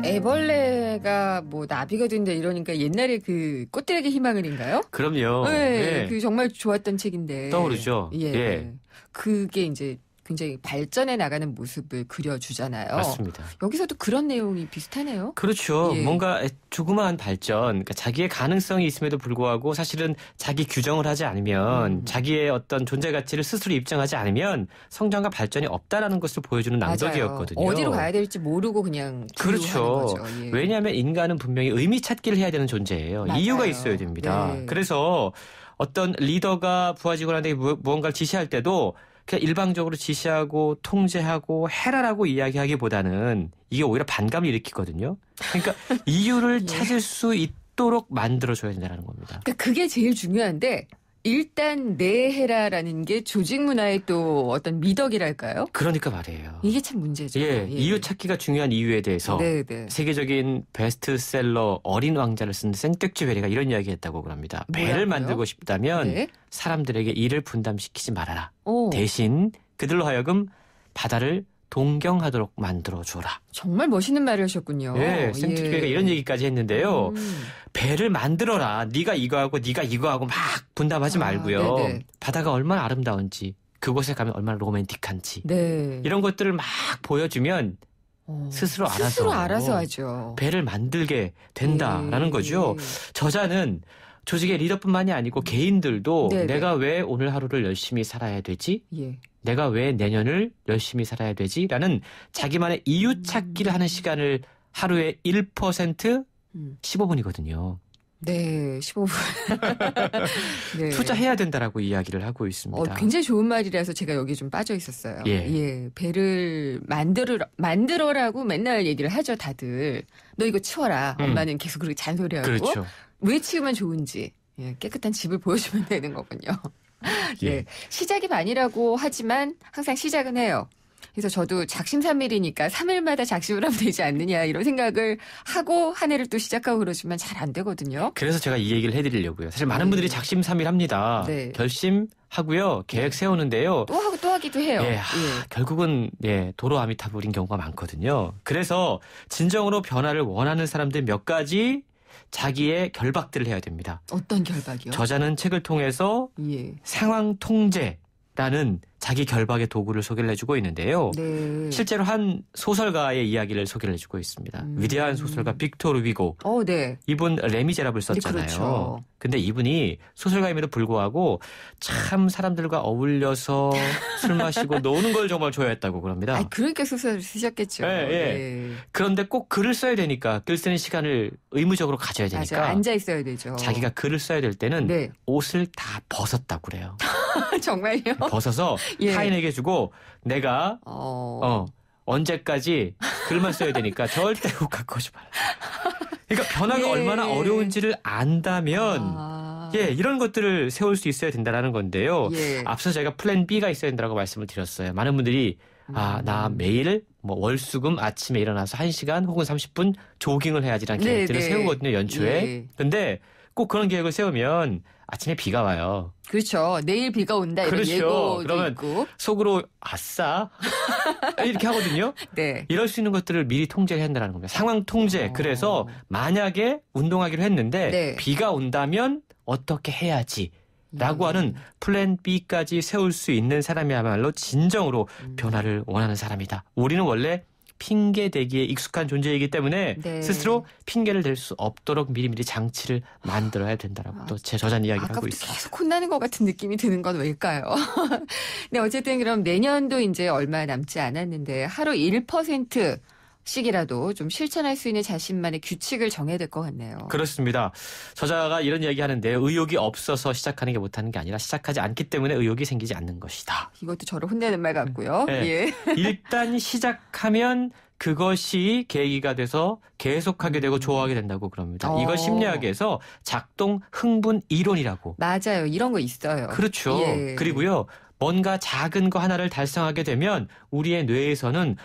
애벌레가 뭐 나비가 된다 이러니까 옛날에 그 꽃들에게 희망을인가요? 그럼요. 네, 네. 그 정말 좋았던 책인데. 떠오르죠. 예. 예. 그게 이제 굉장히 발전해 나가는 모습을 그려주잖아요. 맞습니다. 여기서도 그런 내용이 비슷하네요. 그렇죠. 예. 뭔가 조그마한 발전, 그러니까 자기의 가능성이 있음에도 불구하고 사실은 자기 규정을 하지 않으면 자기의 어떤 존재 가치를 스스로 입증하지 않으면 성장과 발전이 없다라는 것을 보여주는 낭독이었거든요. 맞아요. 어디로 가야 될지 모르고 그냥 그렇죠. 거죠. 예. 왜냐하면 인간은 분명히 의미 찾기를 해야 되는 존재예요. 맞아요. 이유가 있어야 됩니다. 네. 그래서 어떤 리더가 부하 직원한테 무언가를 지시할 때도 그냥 일방적으로 지시하고 통제하고 해라라고 이야기하기보다는 이게 오히려 반감을 일으키거든요. 그러니까 이유를 예. 찾을 수 있도록 만들어줘야 된다는 겁니다. 그러니까 그게 제일 중요한데 일단 내 해라라는 게 조직 문화의 또 어떤 미덕이랄까요? 그러니까 말이에요. 이게 참 문제죠. 예, 이유 찾기가 중요한 이유에 대해서 네. 세계적인 베스트셀러 어린 왕자를 쓴 생텍쥐페리가 이런 이야기했다고 그럽니다. 배를 뭐라고요? 만들고 싶다면 네. 사람들에게 일을 분담시키지 말아라. 오, 대신 그들로 하여금 바다를 동경하도록 만들어줘라. 정말 멋있는 말을 하셨군요. 예, 생텍쥐페리가 이런 얘기까지 했는데요. 배를 만들어라. 네가 이거 하고 네가 이거 하고 막 분담하지 말고요. 네네. 바다가 얼마나 아름다운지 그곳에 가면 얼마나 로맨틱한지 네. 이런 것들을 막 보여주면 스스로 알아서 하죠. 배를 만들게 된다라는 거죠. 저자는 조직의 리더뿐만이 아니고 개인들도 네네. 내가 왜 오늘 하루를 열심히 살아야 되지? 예. 내가 왜 내년을 열심히 살아야 되지? 라는 자기만의 이유 찾기를 하는 시간을 하루에 1% 15분이거든요. 네, 15분. 네. 투자해야 된다라고 이야기를 하고 있습니다. 굉장히 좋은 말이라서 제가 여기 좀 빠져 있었어요. 예, 배를 만들어라고 맨날 얘기를 하죠, 다들. 너 이거 치워라. 엄마는 계속 그렇게 잔소리하고. 그렇죠. 왜 치우면 좋은지. 예, 깨끗한 집을 보여주면 되는 거군요. 예. 네, 시작이 반이라고 하지만 항상 시작은 해요. 그래서 저도 작심삼일이니까 3일마다 작심을 하면 되지 않느냐 이런 생각을 하고 한 해를 또 시작하고 그러시면 잘 안 되거든요. 그래서 제가 이 얘기를 해드리려고요. 사실 많은 분들이 작심삼일합니다. 네. 결심하고요. 계획 세우는데요. 또 하고 또 하기도 해요. 예, 결국은 도로 아미타불인 경우가 많거든요. 그래서 진정으로 변화를 원하는 사람들 몇 가지 자기의 결박들을 해야 됩니다. 어떤 결박이요? 저자는 책을 통해서 상황 통제라는 자기 결박의 도구를 소개를 해주고 있는데요. 네. 실제로 한 소설가의 이야기를 소개를 해주고 있습니다. 위대한 소설가 빅토르 위고. 네. 이분 레미제라블 썼잖아요. 네, 그렇죠. 근데 이분이 소설가임에도 불구하고 참 사람들과 어울려서 술 마시고 노는 걸 정말 좋아했다고 그럽니다. 그러니까 소설을 쓰셨겠죠. 네. 그런데 꼭 글을 써야 되니까 글 쓰는 시간을 의무적으로 가져야 되니까. 맞아요. 앉아 있어야 되죠. 자기가 글을 써야 될 때는 옷을 다 벗었다고 그래요. 정말요? 벗어서 타인에게 주고 내가 언제까지 글만 써야 되니까 절대 옷 갖고 오지 말라. 그러니까 변화가 얼마나 어려운지를 안다면 이런 것들을 세울 수 있어야 된다는 건데요. 앞서 제가 플랜 B가 있어야 된다고 말씀을 드렸어요. 많은 분들이 나 매일 월수금 아침에 일어나서 1시간 혹은 30분 조깅을 해야지라는 계획들을 세우거든요. 연초에. 근데 꼭 그런 계획을 세우면 아침에 비가 와요. 그렇죠. 내일 비가 온다 이런 그렇죠. 예고도 그러면 있고. 속으로 아싸 이렇게 하거든요. 이럴 수 있는 것들을 미리 통제를 해야 한다는 겁니다. 상황 통제. 그래서 만약에 운동하기로 했는데 비가 온다면 어떻게 해야지 라고 하는 플랜 B까지 세울 수 있는 사람이야말로 진정으로 변화를 원하는 사람이다. 우리는 원래 핑계대기에 익숙한 존재이기 때문에 스스로 핑계를 댈 수 없도록 미리미리 장치를 만들어야 된다라고 또 제 저자는 이야기를 하고 있습니다. 계속 혼나는 것 같은 느낌이 드는 건 왜일까요? 네, 어쨌든 그럼 내년도 이제 얼마 남지 않았는데 하루 1% 씩이라도 좀 실천할 수 있는 자신만의 규칙을 정해야 될 것 같네요. 그렇습니다. 저자가 이런 이야기 하는데 의욕이 없어서 시작하는 게 못하는 게 아니라 시작하지 않기 때문에 의욕이 생기지 않는 것이다. 이것도 저를 혼내는 말 같고요. 일단 시작하면 그것이 계기가 돼서 계속하게 되고 좋아하게 된다고 그럽니다. 이걸 심리학에서 작동 흥분 이론이라고. 맞아요. 이런 거 있어요. 그렇죠. 그리고요. 뭔가 작은 거 하나를 달성하게 되면 우리의 뇌에서는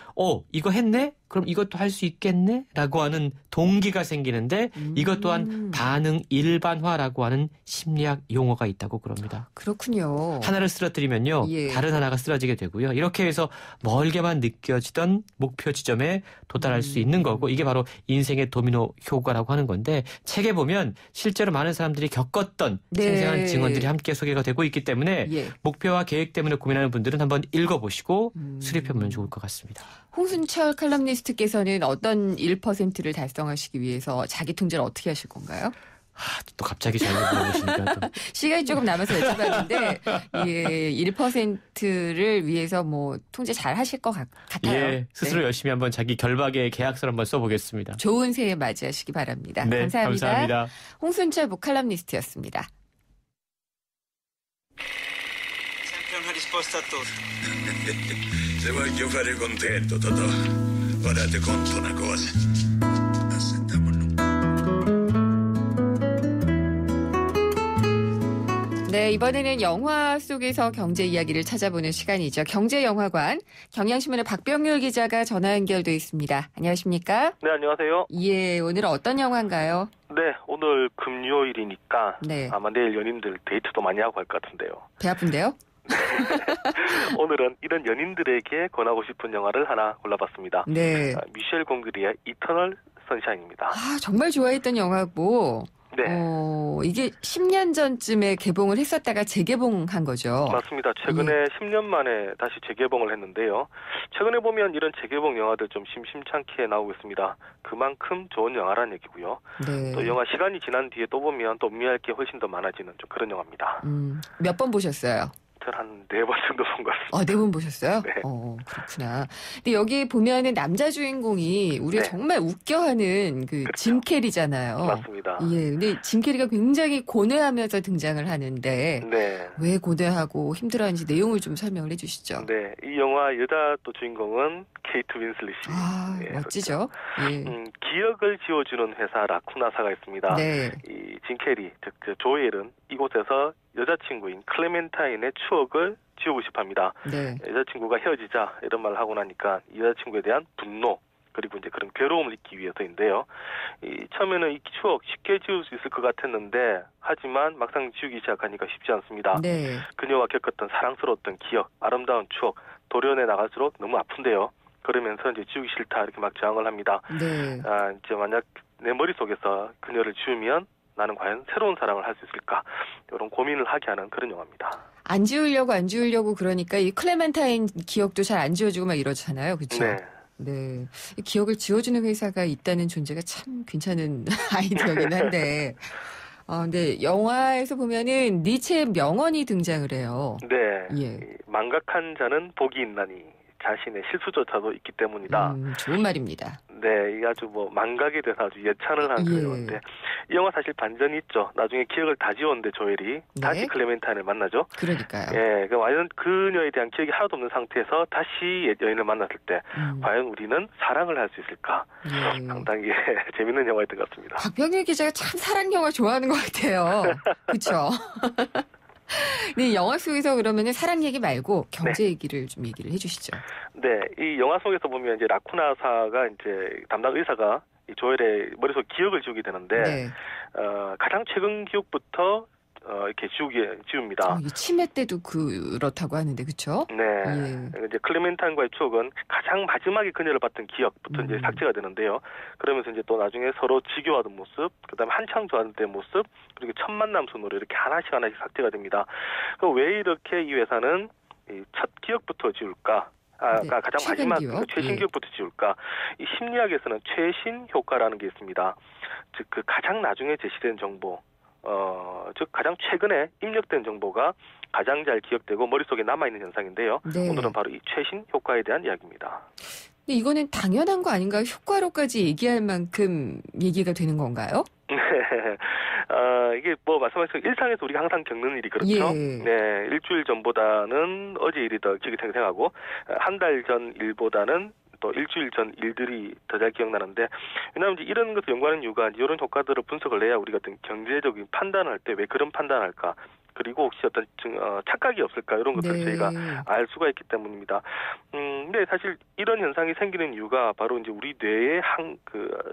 이거 했네? 그럼 이것도 할 수 있겠네? 라고 하는 동기가 생기는데 이것 또한 반응 일반화라고 하는 심리학 용어가 있다고 그럽니다. 그렇군요. 하나를 쓰러뜨리면요. 다른 하나가 쓰러지게 되고요. 이렇게 해서 멀게만 느껴지던 목표 지점에 도달할 수 있는 거고 이게 바로 인생의 도미노 효과라고 하는 건데 책에 보면 실제로 많은 사람들이 겪었던 생생한 증언들이 함께 소개가 되고 있기 때문에 목표와 계획 때문에 고민하는 분들은 한번 읽어보시고 수립해보면 좋을 것 같습니다. 홍순철 칼럼니스트께서는 어떤 1%를 달성하시기 위해서 자기 통제를 어떻게 하실 건가요? 또 갑자기 저를 물어보시니까 또. 시간이 조금 남아서 여쭤봤는데 1%를 위해서 통제 잘 하실 것 같아요. 스스로 열심히 한번 자기 결박의 계약서를 한번 써보겠습니다. 좋은 새해 맞이하시기 바랍니다. 네, 감사합니다. 홍순철 북칼럼니스트였습니다. Se voglio fare contento, Totò. Ora ti conto una cosa. 네, 이번에는 영화 속에서 경제 이야기를 찾아보는 시간이죠. 경제영화관 경향신문의 박병률 기자가 전화 연결돼 있습니다. 안녕하십니까? 네, 안녕하세요. 오늘은 어떤 영화인가요? 네, 오늘 금요일이니까 아마 내일 연인들 데이트도 많이 하고 할 것 같은데요. 배 아픈데요? 오늘은 이런 연인들에게 권하고 싶은 영화를 하나 골라봤습니다. 미셸 공그리의 이터널 선샤인입니다. 정말 좋아했던 영화고 이게 10년 전쯤에 개봉을 했었다가 재개봉한 거죠. 맞습니다. 최근에 10년 만에 다시 재개봉을 했는데요. 최근에 보면 이런 재개봉 영화들 좀 심심찮게 나오고 있습니다. 그만큼 좋은 영화라는 얘기고요. 또 영화 시간이 지난 뒤에 또 보면 또 음미할 게 훨씬 더 많아지는 좀 그런 영화입니다. 몇 번 보셨어요? 전 한 4번 정도 본 것 같습니다. 4번 보셨어요? 네. 그렇구나. 근데 여기 보면은 남자 주인공이 우리가 네. 정말 웃겨하는 그 짐 캐리잖아요. 맞습니다. 예, 근데 짐 캐리가 굉장히 고뇌하면서 등장을 하는데 네. 왜 고뇌하고 힘들어하는지 내용을 좀 설명을 해주시죠. 네, 이 영화 여자 또 주인공은 케이트 윈슬릿이. 네, 멋지죠. 예. 기억을 지워주는 회사 라쿠나사가 있습니다. 네. 이 짐 캐리, 즉 조엘은 이곳에서 여자친구인 클레멘타인의 추억을 지우고 싶어합니다. 네. 여자친구가 헤어지자 이런 말을 하고 나니까 이 여자친구에 대한 분노 그리고 이제 그런 괴로움을 잊기 위해서인데요. 처음에는 이 추억 쉽게 지울 수 있을 것 같았는데 하지만 막상 지우기 시작하니까 쉽지 않습니다. 네. 그녀와 겪었던 사랑스러웠던 기억, 아름다운 추억 도련해 나갈수록 너무 아픈데요. 그러면서 이제 지우기 싫다 이렇게 막 저항을 합니다. 네. 이제 만약 내 머릿속에서 그녀를 지우면 나는 과연 새로운 사랑을 할 수 있을까? 이런 고민을 하게 하는 그런 영화입니다. 안 지우려고 그러니까 이 클레멘타인 기억도 잘 안 지워지고 막 이러잖아요. 그렇죠? 네. 네. 이 기억을 지워주는 회사가 있다는 존재가 참 괜찮은 아이디어긴 한데. 근데 영화에서 보면은 니체의 명언이 등장을 해요. 네. 예. 망각한 자는 복이 있나니 자신의 실수조차도 있기 때문이다. 좋은 말입니다. 네, 이게 아주 망각에 대해서 아주 예찬을 하는 그런 영화인데 이 영화 사실 반전이 있죠. 나중에 기억을 다 지웠는데 조엘이 다시 클레멘타인을 만나죠. 그러니까요. 예, 완전 그녀에 대한 기억이 하나도 없는 상태에서 다시 옛 여인을 만났을 때 과연 우리는 사랑을 할 수 있을까? 상당히 재밌는 영화였던 것 같습니다. 박병일 기자가 참 사랑 영화 좋아하는 것 같아요. 그렇죠? 네, 영화 속에서 그러면은 사랑 얘기 말고 경제 얘기를 좀 얘기를 해주시죠. 네, 이 영화 속에서 보면 이제 라쿠나사가 이제 담당 의사가 이 조엘의 머릿속 기억을 지우게 되는데 가장 최근 기억부터 이렇게 지웁니다. 치매 때도 그렇다고 하는데 그렇죠? 네. 예. 이제 클레멘타인과의 추억은 가장 마지막에 그녀를 봤던 기억부터 이제 삭제가 되는데요. 그러면서 이제 또 나중에 서로 지교하던 모습, 그다음에 한창 좋아하는 때 모습, 그리고 첫 만남 순으로 이렇게 하나씩 삭제가 됩니다. 왜 이렇게 이 회사는 이 첫 기억부터 지울까? 가장 마지막 최신 기억부터 지울까? 이 심리학에서는 최신 효과라는 게 있습니다. 즉 그 가장 나중에 제시된 정보. 즉 가장 최근에 입력된 정보가 가장 잘 기억되고 머릿속에 남아있는 현상인데요. 네. 오늘은 바로 이 최신 효과에 대한 이야기입니다. 근데 이거는 당연한 거 아닌가요? 효과로까지 얘기할 만큼 얘기가 되는 건가요? 네. 이게 말씀하신 일상에서 우리가 항상 겪는 일이 그렇죠. 예. 네. 일주일 전보다는 어제 일이 더 기억이 생생하고 한 달 전 일보다는 또 일주일 전 일들이 더 잘 기억나는데 왜냐하면 이제 이런 것을 연구하는 이유가 이런 효과들을 분석을 해야 우리가 어떤 경제적인 판단을 할 때 왜 그런 판단을 할까 그리고 혹시 어떤 착각이 없을까 이런 것들을 저희가 알 수가 있기 때문입니다. 근데 사실 이런 현상이 생기는 이유가 바로 이제 우리 뇌의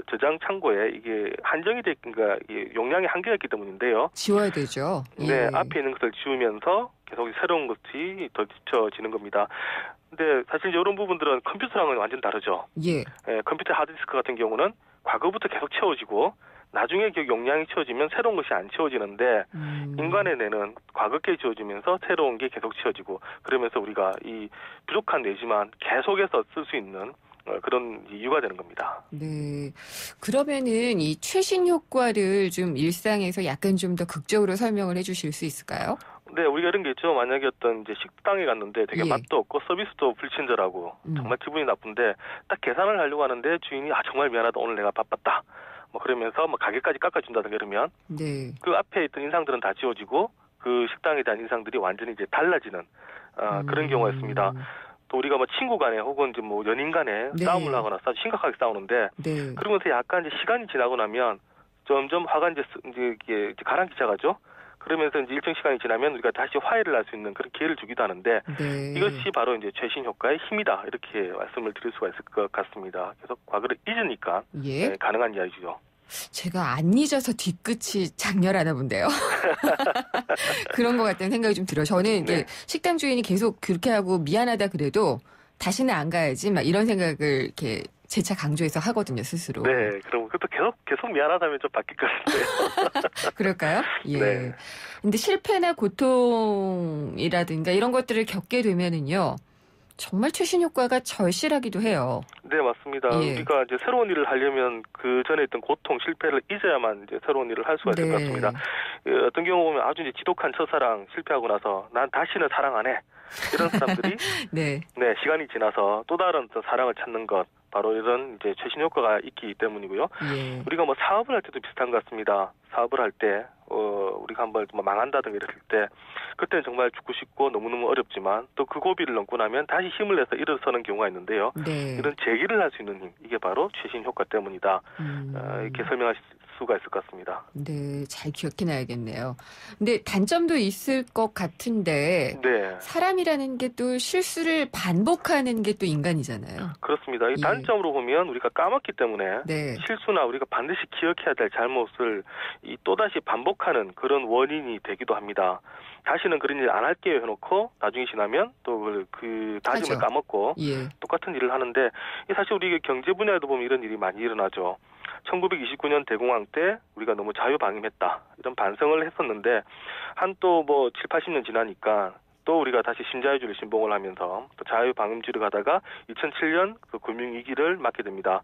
저장 창고에 이게 한정이 그러니까 용량이 한계가 있기 때문인데요. 지워야 되죠. 네, 앞에 있는 것을 지우면서 계속 새로운 것이 더 지쳐지는 겁니다. 근데 사실 이런 부분들은 컴퓨터랑은 완전 다르죠. 예, 컴퓨터 하드디스크 같은 경우는 과거부터 계속 채워지고 나중에 기억 용량이 채워지면 새로운 것이 안 채워지는데 인간의 뇌는 과거께 지워지면서 새로운 게 계속 채워지고 그러면서 우리가 이 부족한 뇌지만 계속해서 쓸 수 있는 그런 이유가 되는 겁니다. 네. 그러면은 이 최신 효과를 좀 일상에서 약간 좀 더 극적으로 설명을 해 주실 수 있을까요? 네, 우리가 이런 게 있죠. 만약에 어떤 이제 식당에 갔는데 되게 맛도 없고 서비스도 불친절하고 정말 기분이 나쁜데 딱 계산을 하려고 하는데 주인이 정말 미안하다. 오늘 내가 바빴다. 그러면서 가게까지 깎아준다든가 이러면 그 앞에 있던 인상들은 다 지워지고 그 식당에 대한 인상들이 완전히 이제 달라지는 그런 경우가 있습니다. 또 우리가 친구 간에 혹은 이제 연인 간에 싸움을 하거나 심각하게 싸우는데 그러면서 약간 이제 시간이 지나고 나면 점점 화가 이제 가라앉기 시작하죠. 그러면서 이제 일정 시간이 지나면 우리가 다시 화해를 할 수 있는 그런 기회를 주기도 하는데 이것이 바로 이제 최신 효과의 힘이다 이렇게 말씀을 드릴 수가 있을 것 같습니다. 계속 과거를 잊으니까 가능한 이야기죠. 제가 안 잊어서 뒤끝이 장렬하나 본데요. 그런 것 같다는 생각이 좀 들어요. 저는 이제 식당 주인이 계속 그렇게 하고 미안하다 그래도 다시는 안 가야지 막 이런 생각을 이렇게 재차 강조해서 하거든요, 스스로. 네, 그럼 그것도 계속 미안하다면 좀 바뀔 것 같아요. 그럴까요? 예. 네. 근데 실패나 고통이라든가 이런 것들을 겪게 되면은요, 정말 최신 효과가 절실하기도 해요. 네, 맞습니다. 예. 우리가 이제 새로운 일을 하려면 그 전에 있던 고통, 실패를 잊어야만 이제 새로운 일을 할 수가 있을 것 같습니다. 어떤 경우 보면 아주 이제 지독한 첫사랑 실패하고 나서 난 다시는 사랑 안 해. 이런 사람들이 네, 시간이 지나서 또 다른 어떤 사랑을 찾는 것. 바로 이런 이제 최신 효과가 있기 때문이고요. 예. 우리가 뭐 사업을 할 때도 비슷한 것 같습니다. 사업을 할 때, 우리가 한번 망한다든가 이랬을 때, 그때는 정말 죽고 싶고 너무너무 어렵지만 또 그 고비를 넘고 나면 다시 힘을 내서 일어서는 경우가 있는데요. 네. 이런 재기를 할 수 있는 힘, 이게 바로 최신 효과 때문이다. 이렇게 설명할 수가 있을 것 같습니다. 네, 잘 기억해놔야겠네요. 근데 단점도 있을 것 같은데 네. 사람이라는 게 또 실수를 반복하는 게 또 인간이잖아요. 그렇습니다. 이 예. 단점으로 보면 우리가 까먹기 때문에 네. 실수나 우리가 반드시 기억해야 될 잘못을 또다시 반복하는 그런 원인이 되기도 합니다. 다시는 그런 일 안 할게요 해놓고 나중에 지나면 또 그 다짐을 하죠. 까먹고 예. 똑같은 일을 하는데 사실 우리 경제 분야에도 보면 이런 일이 많이 일어나죠. 1929년 대공황 때 우리가 너무 자유방임했다. 이런 반성을 했었는데 한 또 뭐 7, 80년 지나니까 또 우리가 다시 신자유주의를 신봉을 하면서 또 자유방임주의를 가다가 2007년 그 금융위기를 맞게 됩니다.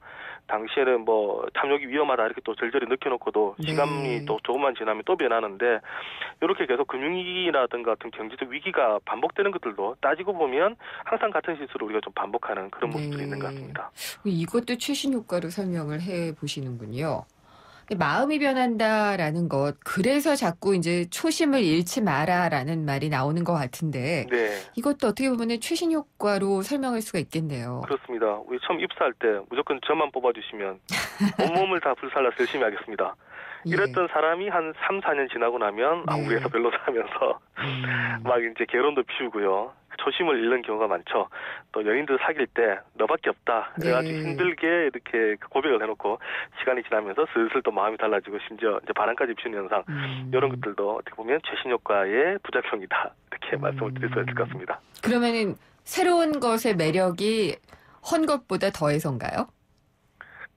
당시에는 뭐 탐욕이 위험하다 이렇게 또 절절히 느껴놓고도 네. 시간이 또 조금만 지나면 또 변하는데 이렇게 계속 금융위기라든가 같은 경제적 위기가 반복되는 것들도 따지고 보면 항상 같은 실수를 우리가 좀 반복하는 그런 모습들이 있는 것 같습니다. 이것도 최신 효과로 설명을 해 보시는군요. 마음이 변한다라는 것, 그래서 자꾸 이제 초심을 잃지 마라라는 말이 나오는 것 같은데 네. 이것도 어떻게 보면 최신 효과로 설명할 수가 있겠네요. 그렇습니다. 우리 처음 입사할 때 무조건 저만 뽑아주시면 온몸을 다 불살라서 열심히 하겠습니다. 이랬던 사람이 한 3, 4년 지나고 나면 우리 회사 별로다 하면서 막 이제 개론도 피우고요. 초심을 잃는 경우가 많죠. 또 연인들 사귈 때 너밖에 없다. 그래가지고 힘들게 이렇게 고백을 해놓고 시간이 지나면서 슬슬 또 마음이 달라지고 심지어 이제 바람까지 피우는 현상. 이런 것들도 어떻게 보면 최신 효과의 부작용이다. 이렇게 말씀을 드릴 수 있을 것 같습니다. 그러면은 새로운 것의 매력이 헌 것보다 더해서인가요?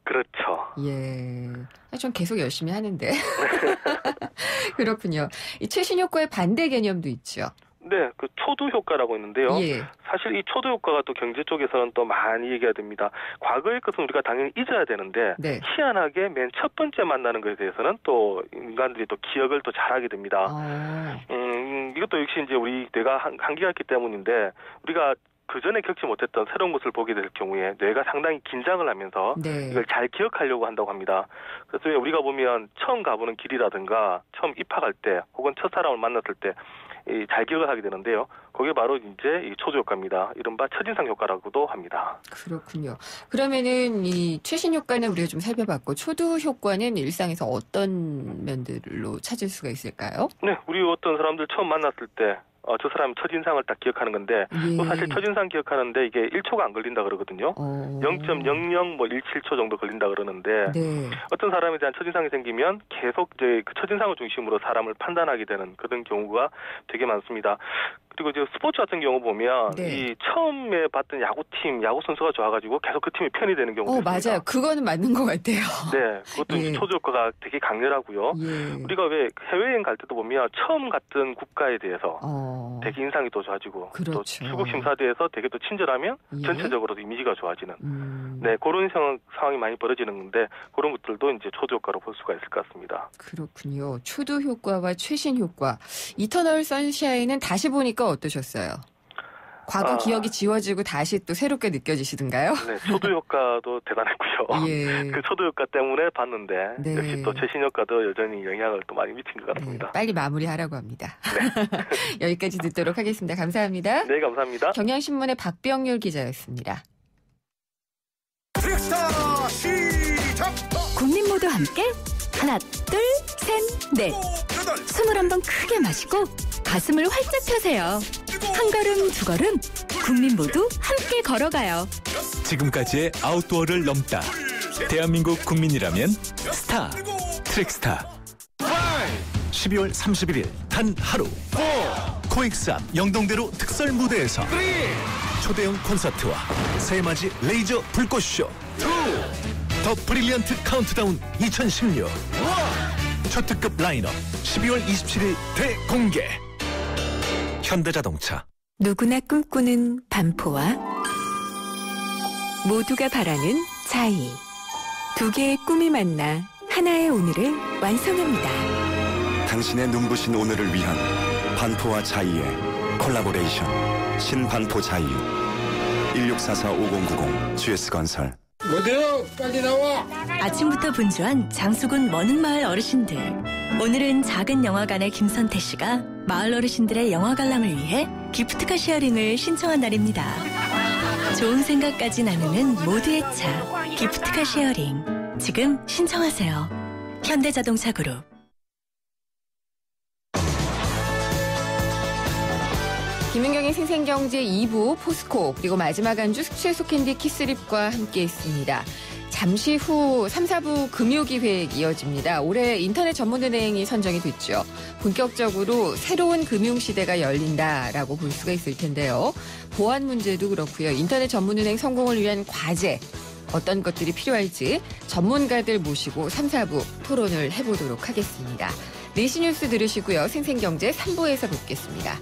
그렇죠. 예. 전 계속 열심히 하는데. 그렇군요. 이 최신 효과의 반대 개념도 있죠. 네, 그 초두 효과라고 있는데요. 예. 사실 이 초두 효과가 또 경제 쪽에서는 또 많이 얘기가 됩니다. 과거의 것은 우리가 당연히 잊어야 되는데 희한하게 맨 첫 번째 만나는 것에 대해서는 또 인간들이 또 기억을 또 잘하게 됩니다. 이것도 역시 이제 우리 뇌가 한계가 있기 때문인데 우리가 그 전에 겪지 못했던 새로운 것을 보게 될 경우에 뇌가 상당히 긴장을 하면서 이걸 잘 기억하려고 한다고 합니다. 그래서 우리가 보면 처음 가보는 길이라든가 처음 입학할 때 혹은 첫사람을 만났을 때 잘 기억을 하게 되는데요. 그게 바로 이제 이 초두 효과입니다. 이른바 첫인상 효과라고도 합니다. 그렇군요. 그러면은 이 최신 효과는 우리가 좀 살펴봤고 초두 효과는 일상에서 어떤 면들로 찾을 수가 있을까요? 네, 우리 어떤 사람들 처음 만났을 때 저 사람이 첫인상을 딱 기억하는 건데 또 사실 첫인상 기억하는데 이게 1초가 안 걸린다 그러거든요. 0.0017초 정도 걸린다 그러는데 어떤 사람에 대한 첫인상이 생기면 계속 이제 그 첫인상을 중심으로 사람을 판단하게 되는 그런 경우가 되게 많습니다. 그리고 이제 스포츠 같은 경우 보면 이 처음에 봤던 야구팀, 야구 선수가 좋아가지고 계속 그 팀이 편이 되는 경우가 있습니다. 맞아요. 그거는 맞는 것 같아요. 네, 그것도 초두 효과가 되게 강렬하고요. 우리가 왜 해외여행 갈 때도 보면 처음 갔던 국가에 대해서 되게 인상이 또 좋아지고 또 출국 심사대에서 되게 또 친절하면 전체적으로도 이미지가 좋아지는 네, 그런 상황이 많이 벌어지는 건데 그런 것들도 이제 초두 효과로 볼 수가 있을 것 같습니다. 그렇군요. 초두 효과와 최신 효과. 이터널 선샤인은 다시 보니까 어떠셨어요? 과거 기억이 지워지고 다시 또 새롭게 느껴지시던가요? 네, 초두 효과도 대단했고요. 그 초두 효과 때문에 봤는데 역시 또 최신 효과도 여전히 영향을 또 많이 미친 것 같습니다. 빨리 마무리하라고 합니다. 여기까지 듣도록 하겠습니다. 감사합니다. 네, 감사합니다. 경향신문의 박병률 기자였습니다. 트릭스타 시작! 국민 모두 함께 하나, 둘, 셋, 넷. 21번 크게 마시고 가슴을 활짝 펴세요. 한 걸음, 두 걸음, 국민 모두 함께 걸어가요. 지금까지의 아웃도어를 넘다. 대한민국 국민이라면 스타, 트랙스타. 12월 31일 단 하루 코엑스 앞 영동대로 특설 무대에서 초대형 콘서트와 새맞이 레이저 불꽃쇼 더 브릴리언트 카운트다운 2016 초특급 라인업 12월 27일 대공개. 현대자동차 누구나 꿈꾸는 반포와 모두가 바라는 자이. 두 개의 꿈이 만나 하나의 오늘을 완성합니다. 당신의 눈부신 오늘을 위한 반포와 자이의 콜라보레이션 신반포 자이유 1644-5090 GS건설. 뭐대요? 빨리 나와. 아침부터 분주한 장수군 머는마을 어르신들. 오늘은 작은 영화관의 김선태 씨가 마을 어르신들의 영화 관람을 위해 기프트카 쉐어링을 신청한 날입니다. 좋은 생각까지 나누는 모두의 차 기프트카 쉐어링. 지금 신청하세요. 현대자동차 그룹. 김은경의 생생경제 2부 포스코 그리고 마지막 안주 숙취해소 캔디 키스립과 함께 있습니다. 잠시 후 3, 4부 금요기획 이어집니다. 올해 인터넷 전문은행이 선정이 됐죠. 본격적으로 새로운 금융시대가 열린다라고 볼 수가 있을 텐데요. 보안 문제도 그렇고요. 인터넷 전문은행 성공을 위한 과제 어떤 것들이 필요할지 전문가들 모시고 3, 4부 토론을 해보도록 하겠습니다. 4시 뉴스 들으시고요. 생생경제 3부에서 뵙겠습니다.